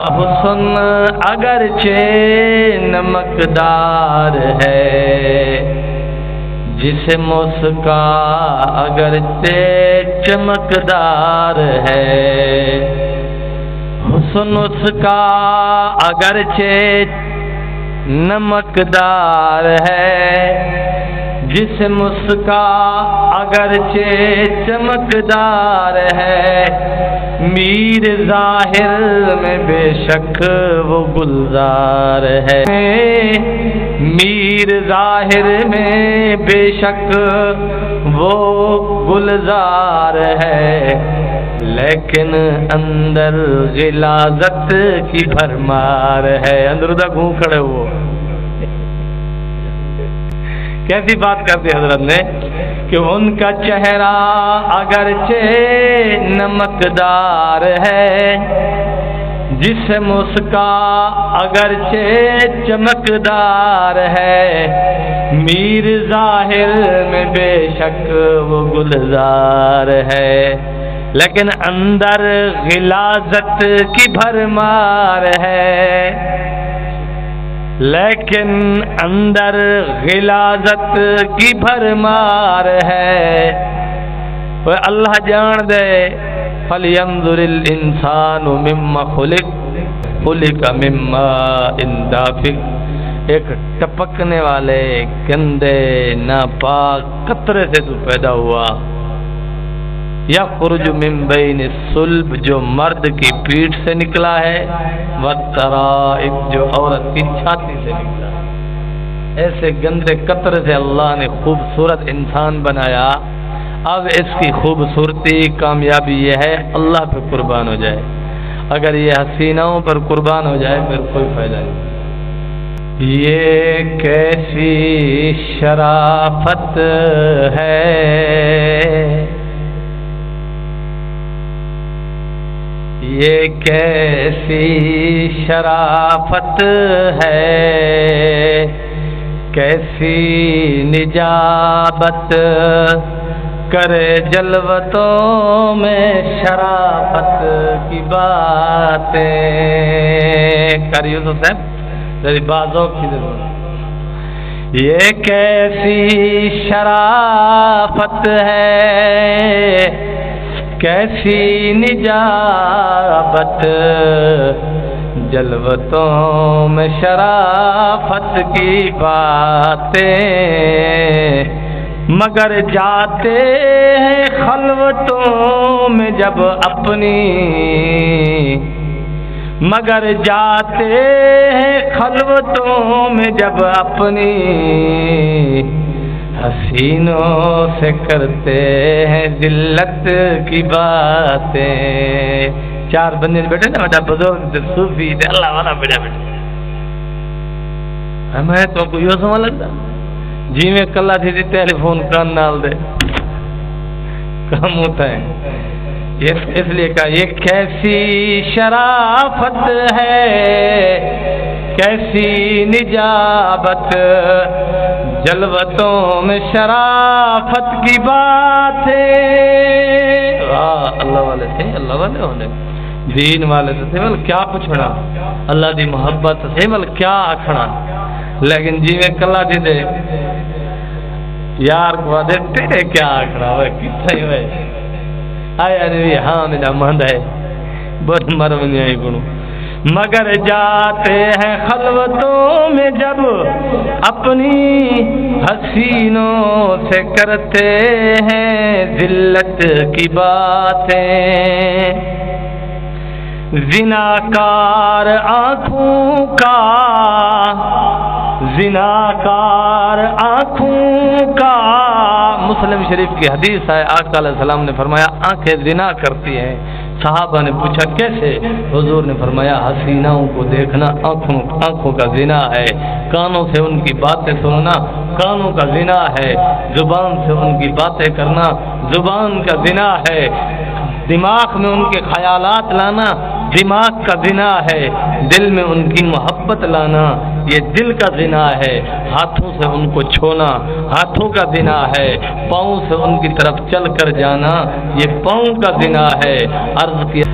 حسن اگرچہ نمکدار ہے، جسے مسکا اگرچہ چمکدار ہے، حسن اس کا اگرچہ نمکدار ہے، جسے مسکا اگرچہ چمکدار ہے، میر ظاہر میں بے شک وہ گلزار ہے، میر ظاہر میں بے شک وہ گلزار ہے، لیکن اندر غلاظت کی بھرمار ہے۔ اندر ادھر گھوم کھڑے ہو، کیسی بات کرتی حضرت نے کہ ان کا چہرہ اگرچہ نمکدار ہے، جس مسکا اگرچہ چمکدار ہے، میر ظاہر میں بے شک وہ گلزار ہے، لیکن اندر غلاظت کی بھرمار ہے، لیکن اندر غلاظت کی بھرمار ہے۔ وہ اللہ جان دے فَلْيَنظُرِ الْإِنسَانُ مِمَّا خُلِقَ مِن مَّاءٍ دَافِقٍ، ایک ٹپکنے والے گندے ناپاک قطرے سے تو پیدا ہوا، یخرج من بین الصلب، جو مرد کی پیٹھ سے نکلا ہے، والترائب، جو عورت کی چھاتی سے نکلا ہے۔ ایسے گندے قطرے سے اللہ نے خوبصورت انسان بنایا۔ اب اس کی خوبصورتی کامیابی یہ ہے اللہ پہ قربان ہو جائے، اگر یہ حسیناؤں پر قربان ہو جائے پھر کوئی فائدہ نہیں۔ یہ کیسی شرافت ہے، یہ کیسی شرافت ہے، کیسی نجابت کرے جلوتوں میں شرافت کی باتیں۔ کر یوسف صاحب ذرا بازوں کی ضرورت۔ یہ کیسی شرافت ہے، کیسی نجابت جلوتوں میں شرافت کی باتیں، مگر جاتے ہیں خلوتوں میں جب اپنی، مگر جاتے ہیں خلوتوں میں جب اپنی، حسینوں سے کرتے ہیں ذلت کی باتیں۔ چار بندے بیٹھے نا بیٹا، بزرگ صوفی اللہ والا بیٹھا بیٹھا، ہمیں تو کوئی یہ سمجھ لگتا جی میں کلا تھی ٹیلی فون کان نال دے کام ہوتا ہے۔ اس لیے کہا یہ کیسی شرافت ہے، کیسی نجابت جلوتوں میں شرافت کی بات ہے۔ اللہ والے تھے، اللہ والے ہونے دین والے تھے، بل کیا پوچھنا اللہ دی محبت تھے، بل کیا آکھنا، لیکن جی میں کلا تھی دے یار کو دیتے کیا آکھنا وہ کتنے ہوئے آیا نہیں ہاں میرا مند ہے بہت مرونی آئی گنو، مگر جاتے ہیں خلوتوں میں جب اپنی، حسینوں سے کرتے ہیں ذلت کی باتیں، زناکار آنکھوں کا، زناکار آنکھوں کا، مسلم شریف کی حدیث ہے، آقا علیہ السلام نے فرمایا آنکھیں زنا کرتی ہیں۔ صحابہ نے پوچھا کیسے؟ حضور نے فرمایا حسیناؤں کو دیکھنا آنکھوں کا زنا ہے، کانوں سے ان کی باتیں سننا کانوں کا زنا ہے، زبان سے ان کی باتیں کرنا زبان کا زنا ہے، دماغ میں ان کے خیالات لانا دماغ کا زنا ہے، دل میں ان کی محبت لانا یہ دل کا زنا ہے، ہاتھوں سے ان کو چھونا ہاتھوں کا زنا ہے، پاؤں سے ان کی طرف چل کر جانا یہ پاؤں کا زنا ہے۔ عرض کیا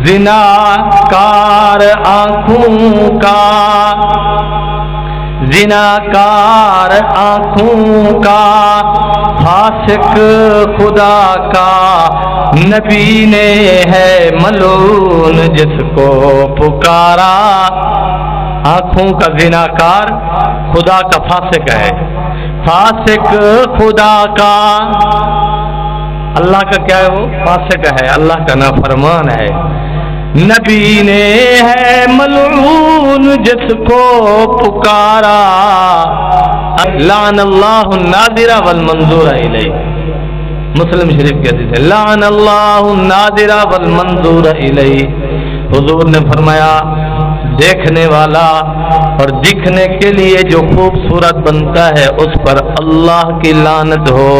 زناکار آنکھوں کا، زناکار آنکھوں کا، فاسق خدا کا، نبی نے ہے ملعون جس کو پکارا۔ آنکھوں کا زناکار خدا کا فاسق ہے، فاسق خدا کا، اللہ کا کیا ہے؟ وہ فاسق ہے، اللہ کا نافرمان ہے۔ نبی نے ہے ملعون جس کو پکارا، لعن اللہ الناظر والمنظور الیہ، مسلم شریف کی حدیث ہے، لعن اللہ الناظر والمنظور الیہ۔ حضور نے فرمایا دیکھنے والا اور دکھنے کے لیے جو خوبصورت بنتا ہے اس پر اللہ کی لعنت ہو،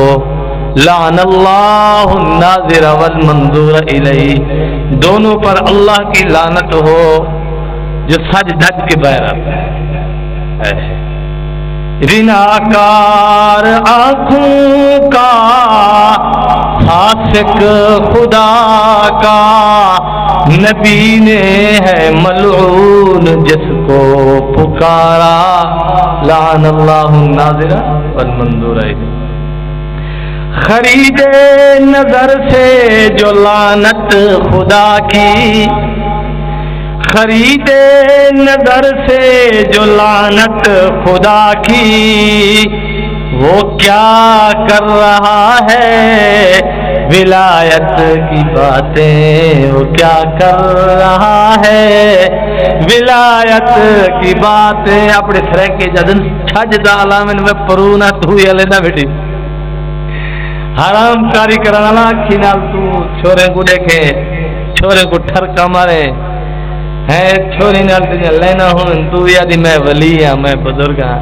لعن اللہ الناظر والمنظور الیہ، دونوں پر اللہ کی لعنت ہو، جو سج دھج کے باہر آتا ہے۔ رناکار آنکھوں کا، فاسق خدا کا، نبی نے ہے ملعون جس کو پکارا، لعن اللہ الناظر والمنظور الیہ۔ خرید نظر سے جو لعنت خدا کی، خرید نظر سے جو لعنت خدا کی، وہ کیا کر رہا ہے ولایت کی باتیں، وہ کیا کر رہا ہے ولایت کی باتیں۔ اپنے سرے کے جدن چھج دالا میں پرونا تو یا لینا بیٹی، حرام کاری کرانا کھی نال تو چھوڑے کو دیکھے، چھوڑے کو ٹھرکا مارے ہے، چھوڑی نال تجھے لینا ہوں تو یادی میں ولی ہاں، میں بزرگ ہاں۔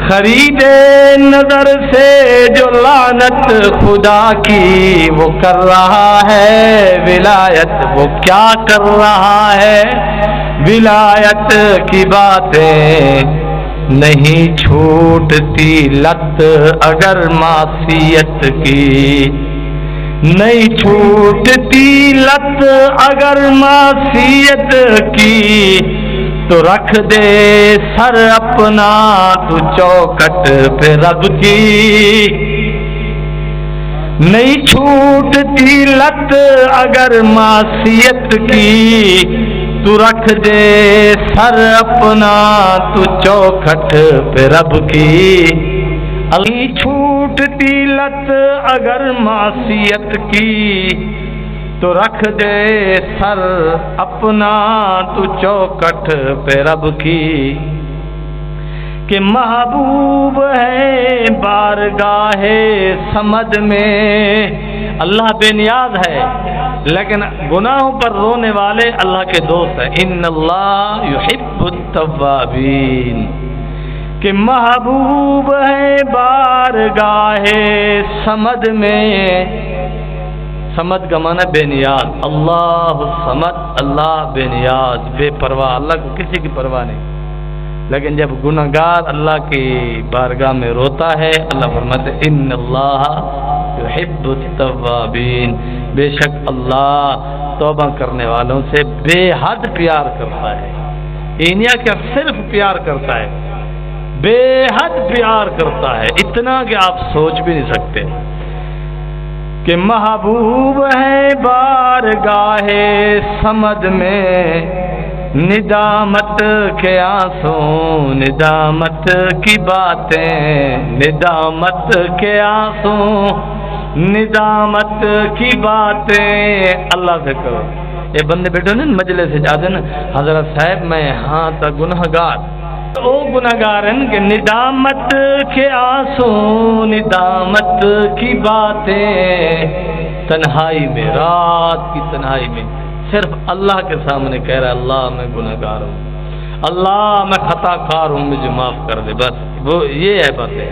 خرید نظر سے جو لعنت خدا کی، وہ کر رہا ہے ولایت، وہ کیا کر رہا ہے ولایت کی باتیں، نہیں چھوٹتی لت اگر معصیت کی، نہیں چھوٹتی لت اگر معصیت کی، تو رکھ دے سر اپنا تو چوکٹ پہ رب کی۔ نہیں چھوٹتی لت اگر معصیت کی، تو رکھ دے سر اپنا تو چوکھٹ پہ رب کی۔ نہیں چھوٹتی لت اگر معصیت کی، تو رکھ دے سر اپنا تو چوکھٹ پہ رب کی۔ کہ محبوب ہے بارگاہ صمد میں، اللہ بے نیاز ہے لیکن گناہوں پر رونے والے اللہ کے دوست ہیں۔ ان اللہ یحب التوابین، کہ محبوب ہے بارگاہ صمد میں، صمد کا معنی بے نیاز، اللہ صمد، اللہ بے نیاز، بے پرواہ، اللہ کو کسی کی پرواہ نہیں۔ لیکن جب گناہگار اللہ کی بارگاہ میں روتا ہے، اللہ فرماتے ہیں ان اللہ یحب التوابین، بے شک اللہ توبہ کرنے والوں سے بے حد پیار کرتا ہے۔ انیا کیا صرف پیار کرتا ہے، بے حد پیار کرتا ہے، اتنا کہ آپ سوچ بھی نہیں سکتے۔ کہ محبوب ہے بارگاہ صمد میں، ندامت کے آنسو ندامت کی باتیں، ندامت کے آنسو ندامت کی باتیں اللہ سے کرو۔ یہ بندے بیٹھے نا مجلس سے جاتے نا، حضرت صاحب میں ہاں تا گناہگار، او گناہگار ہیں کہ ندامت کے آنسو ندامت کی باتیں، تنہائی میں، رات کی تنہائی میں صرف اللہ کے سامنے کہہ رہا ہے اللہ میں گناہگار ہوں، اللہ میں خطا کار ہوں، مجھے معاف کر دے، بس وہ یہ ہے باتیں۔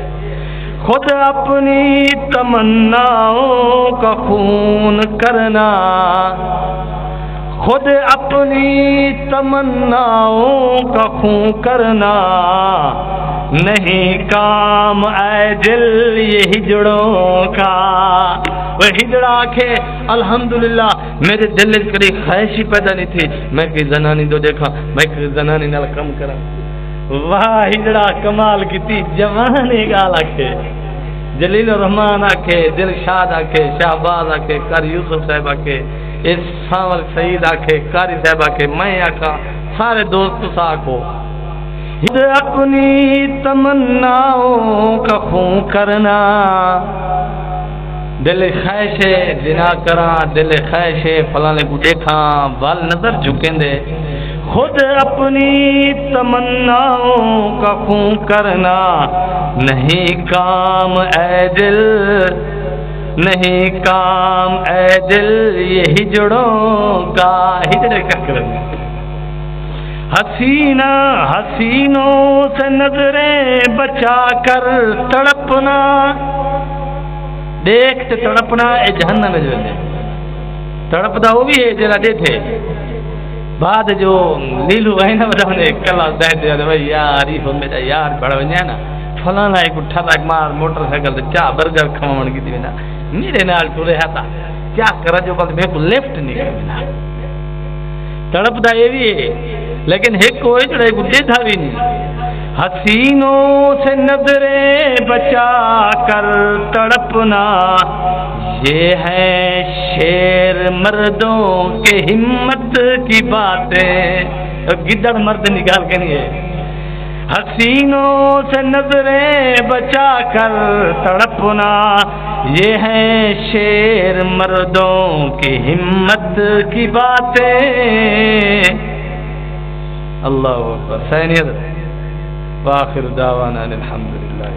خود اپنی تمناؤں کا خون کرنا، خود اپنی تمناؤں کا خون کرنا، نہیں کام اے دل یہ ہجڑوں کا، وہ ہجڑا آکھے الحمدللہ میرے دل میں کبھی خواہش ہی پیدا نہیں تھی میں کوئی زنانی تو دیکھا میں کوئی زنانی نال کم کرا واہ ہجڑا کمال کیتی جوان گال آکھے جلیل الرحمان آکھے دلشاد آکھے شہباز آکھے قاری یوسف صاحب آکھے اس سانول سعید آکھے قاری صاحب آکھے میں آکھا سارے دوست ساکھو اپنی تمناؤں کا خون کرنا دل خواہش زنا کراں دل خواہش فلانے کو دیکھاں وال نظر جھکیں دے خود اپنی تمناؤں کا خون کرنا نہیں کام اے دل نہیں کام اے دل یہ ہجڑوں کا ہجڑے کا کرنا حسینہ حسینوں سے نظریں بچا کر تڑپنا دیکھتے تڑپنا اے جہنم میں جو ہے تڑپدا وہ بھی ہے جلا دے تھے بعد جو لیلو ہے نا بتا نے کلا دے دے بھائی یار یہ ہو میرا یار بڑا ونیا نا فلانا ایک اٹھا تک مار موٹر سائیکل تے چا برگر کھاون کی دی نا میرے نال ٹرے ہتا کیا کرا جو بس میں کو لیفٹ نہیں کرنا تڑپدا یہ بھی ہے لیکن ایک کوئی جڑے کو دے تھا بھی نہیں حسینوں سے نظریں بچا کر تڑپنا یہ ہے شیر مردوں کے ہمت کی باتیں گدڑ مرد نکال کے نہیں ہے حسینوں سے نظریں بچا کر تڑپنا یہ ہے شیر مردوں کی ہمت کی باتیں اللہ اکبر ثانیت وآخر دعوانا الحمدللہ